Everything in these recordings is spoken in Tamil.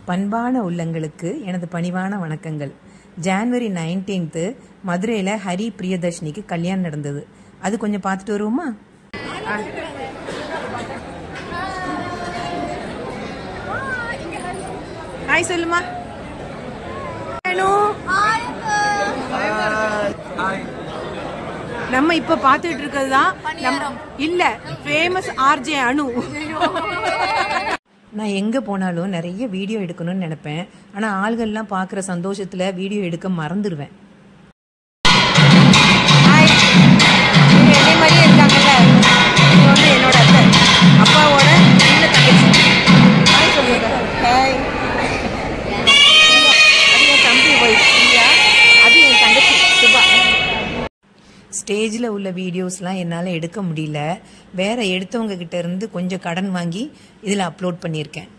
பண்பான உள்ளங்களுக்கு எனது பணிவான வணக்கங்கள். ஜனவரி 19 மதுரையில் ஹரி பிரியதர்ஷினிக்கு கல்யாணம் நடந்தது. அது கொஞ்சம் பார்த்துட்டு வருவோமா? ஹாய் சொல்லுமா. நம்ம இப்ப பாத்துட்டு இருக்கிறது தான் இல்ல ஃபேமஸ் ஆர்ஜே அனு. நான் எங்கே போனாலும் நிறைய வீடியோ எடுக்கணும்னு நினைப்பேன். ஆனால் ஆள்கள்லாம் பார்க்குற சந்தோஷத்தில் வீடியோ எடுக்க மறந்துடுவேன். என்னை மாதிரியே இருக்காங்கல்ல, இது வந்து என்னோட அத்தை, அப்பாவோட சின்ன தங்கச்சி. ஹாய் சொல்லுங்க. ஹாய். அது என் தம்பி ஒய்ஃப் இல்லையா, அது என் தங்கச்சி சுபா. ஸ்டேஜில் உள்ள வீடியோஸ்லாம் என்னால் எடுக்க முடியல. வேறு எடுத்தவங்க கிட்ட இருந்து கொஞ்சம் கடன் வாங்கி இதில் அப்லோட் பண்ணியிருக்கேன்.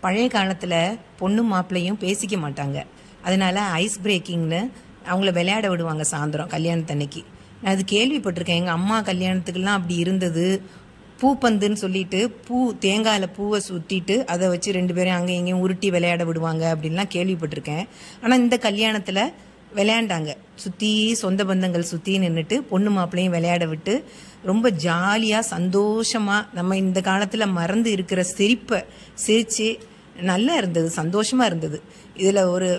பழைய காலத்தில் பொண்ணும் மாப்பிள்ளையும் பேசிக்க மாட்டாங்க. அதனால ஐஸ் பிரேக்கிங்னு அவங்கள விளையாட விடுவாங்க சாயந்தரம் கல்யாணத்தன்னைக்கு. நான் அது கேள்விப்பட்டிருக்கேன். எங்கள் அம்மா கல்யாணத்துக்கெல்லாம் அப்படி இருந்தது. பூப்பந்துன்னு சொல்லிட்டு தேங்காயில் பூவை சுற்றிட்டு அதை வச்சு 2 பேரும் அங்கே இங்கேயும் உருட்டி விளையாட விடுவாங்க அப்படின்லாம் கேள்விப்பட்டிருக்கேன். ஆனால் இந்த கல்யாணத்தில் விளையாண்டாங்க. சுற்றி சொந்த பந்தங்கள் சுற்றி நின்றுட்டு பொண்ணு மாப்பிள்ளையும் விளையாட விட்டு ரொம்ப ஜாலியாக சந்தோஷமாக நம்ம இந்த காலத்தில் மறந்து இருக்கிற சிரிப்பை சிரித்து நல்லா இருந்தது, சந்தோஷமாக இருந்தது. இதில் ஒரு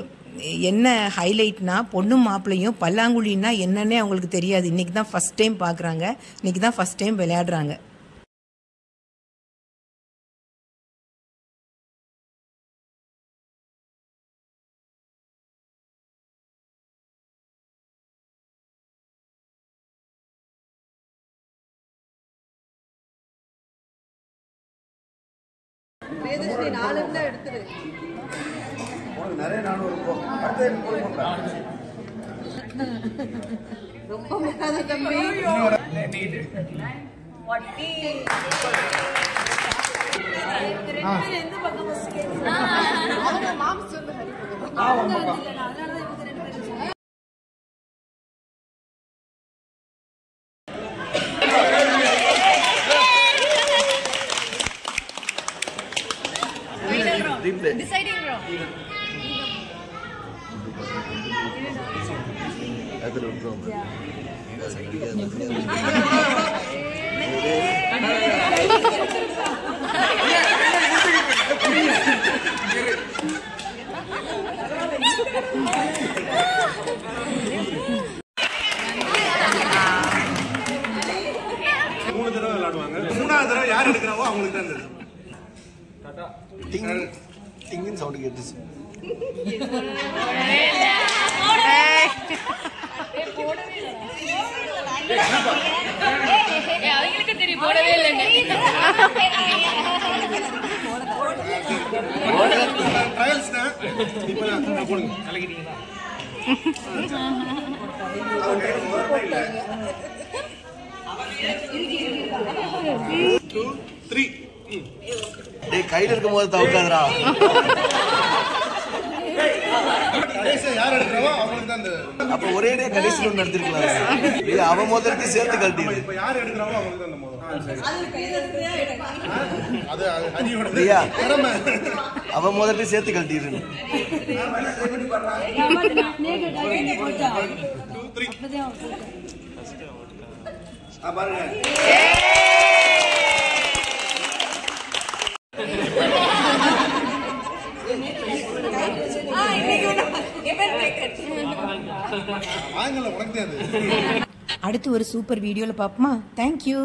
என்ன ஹைலைட்னா, பொண்ணும் மாப்பிள்ளையும் பல்லாங்குழின்னா என்னன்னே அவங்களுக்கு தெரியாது. இன்றைக்கி தான் ஃபஸ்ட் டைம் பார்க்குறாங்க, இன்றைக்கி தான் ஃபஸ்ட் டைம் விளையாடுறாங்க. நிறைய நானும் இருக்கும். ரொம்ப முக்காத தம்பி deciding bro. மூணு தடவை விளையாடுவாங்க. மூணாவது தடவை யார் எடுக்கிறாவோ அவங்களுக்கு தான் தெரியும். டிங்கின் சவுண்ட் கேட்டுச்சு. அவங்களுக்கு தெரியும் போடவே இல்லைன்னு. ட்ரையல்ஸ் தான். இப்போ போடுங்க. கலக்கிட்டீங்களா? 2 3 டேய் கையில இருக்கும் போது தவுக்காதடா. கடைசியா யார் எடுக்கிறாவோ அவங்களுக்கு தான் அந்த. அப்ப ஒரேடியா கடைசில ஒன்று நடத்திருக்கலாம். இது அவ முதல்ல சேர்த்து கழட்டிடு. இப்போ யார் எடுக்கிறாவோ அவங்களுக்கு தான் அந்த மோதிரம். அது ஹரியோட திறமை. அவ முதல்ல சேர்த்து கழட்டிடு. 2 3 பாருங்க. அடுத்து ஒரு சூப்பர் வீடியோல பாப்போமா? தேங்க்யூ.